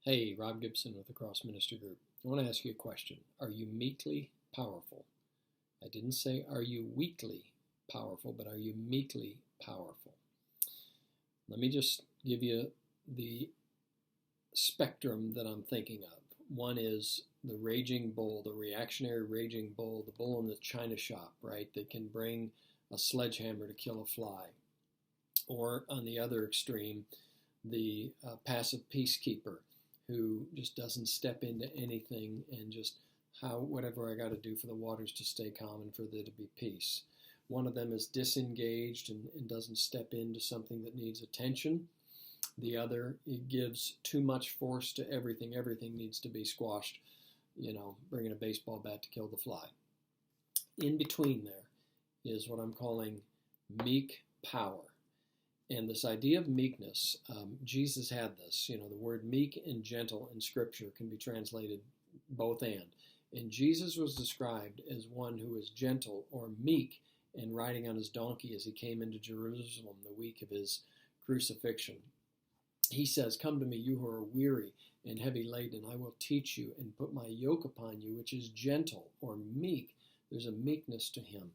Hey, Rob Gibson with the Cross Ministry Group. I want to ask you a question. Are you meekly powerful? I didn't say are you weakly powerful, but are you meekly powerful? Let me just give you the spectrum that I'm thinking of. One is the raging bull, the reactionary raging bull, the bull in the china shop, right, that can bring a sledgehammer to kill a fly. Or on the other extreme, the passive peacekeeper who just doesn't step into anything and just whatever I got to do for the waters to stay calm and for there to be peace. One of them is disengaged and doesn't step into something that needs attention. The other, it gives too much force to everything. Everything needs to be squashed, bringing a baseball bat to kill the fly. In between there is what I'm calling meek power. And this idea of meekness, Jesus had this. The word meek and gentle in Scripture can be translated both and. And Jesus was described as one who was gentle or meek and riding on his donkey as he came into Jerusalem the week of his crucifixion. He says, "Come to me, you who are weary and heavy laden, and I will teach you and put my yoke upon you," which is gentle or meek. There's a meekness to him.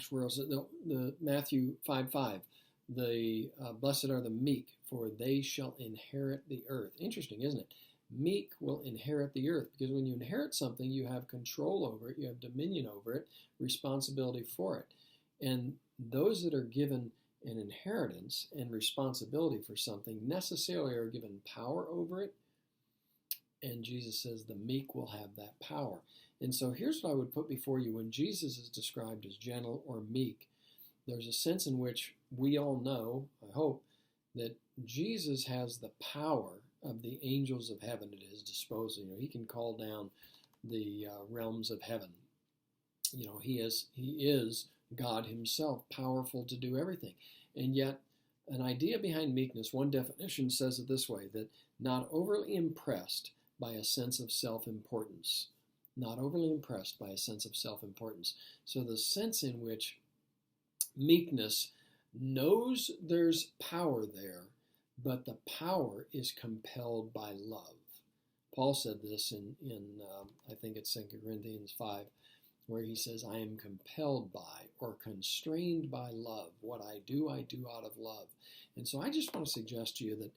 Where else? The Matthew 5:5. The blessed are the meek, for they shall inherit the earth. Interesting, isn't it? Meek will inherit the earth, because when you inherit something, you have control over it, you have dominion over it, responsibility for it. And those that are given an inheritance and responsibility for something necessarily are given power over it. And Jesus says the meek will have that power. And so here's what I would put before you. When Jesus is described as gentle or meek, there's a sense in which we all know, I hope, that Jesus has the power of the angels of heaven at his disposal. He can call down the realms of heaven. He is God himself, powerful to do everything. And yet, an idea behind meekness, one definition says it this way, that not overly impressed by a sense of self-importance. Not overly impressed by a sense of self-importance. So the sense in which meekness knows there's power there, but the power is compelled by love. Paul said this in I think it's 2 Corinthians 5, where he says, "I am compelled by or constrained by love. What I do out of love." And so I just want to suggest to you that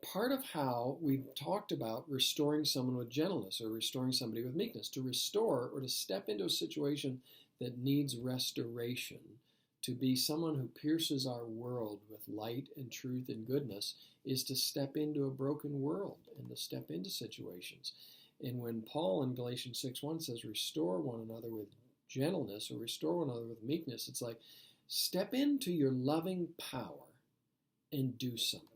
part of how we've talked about restoring someone with gentleness or restoring somebody with meekness, to restore or to step into a situation that needs restoration, to be someone who pierces our world with light and truth and goodness, is to step into a broken world and to step into situations. And when Paul in Galatians 6:1 says, "Restore one another with gentleness," or "restore one another with meekness," it's like, step into your loving power and do something.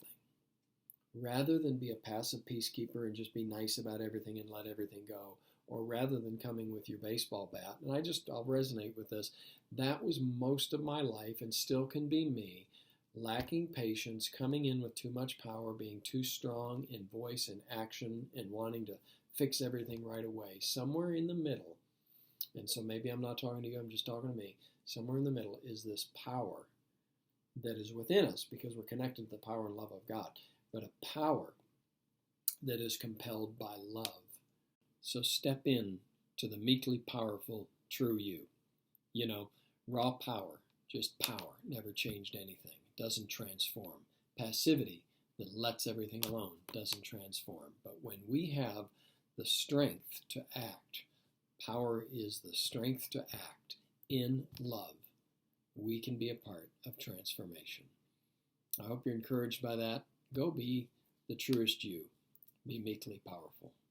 Rather than be a passive peacekeeper and just be nice about everything and let everything go, or rather than coming with your baseball bat. And I'll resonate with this. That was most of my life and still can be me, lacking patience, coming in with too much power, being too strong in voice and action, and wanting to fix everything right away. Somewhere in the middle, and so maybe I'm not talking to you, I'm just talking to me, somewhere in the middle is this power that is within us because we're connected to the power and love of God, but a power that is compelled by love. So step in to the meekly powerful true you. Raw power, just power, never changed anything, doesn't transform. Passivity that lets everything alone doesn't transform. But when we have the strength to act, power is the strength to act in love, we can be a part of transformation. I hope you're encouraged by that. Go be the truest you. Be meekly powerful.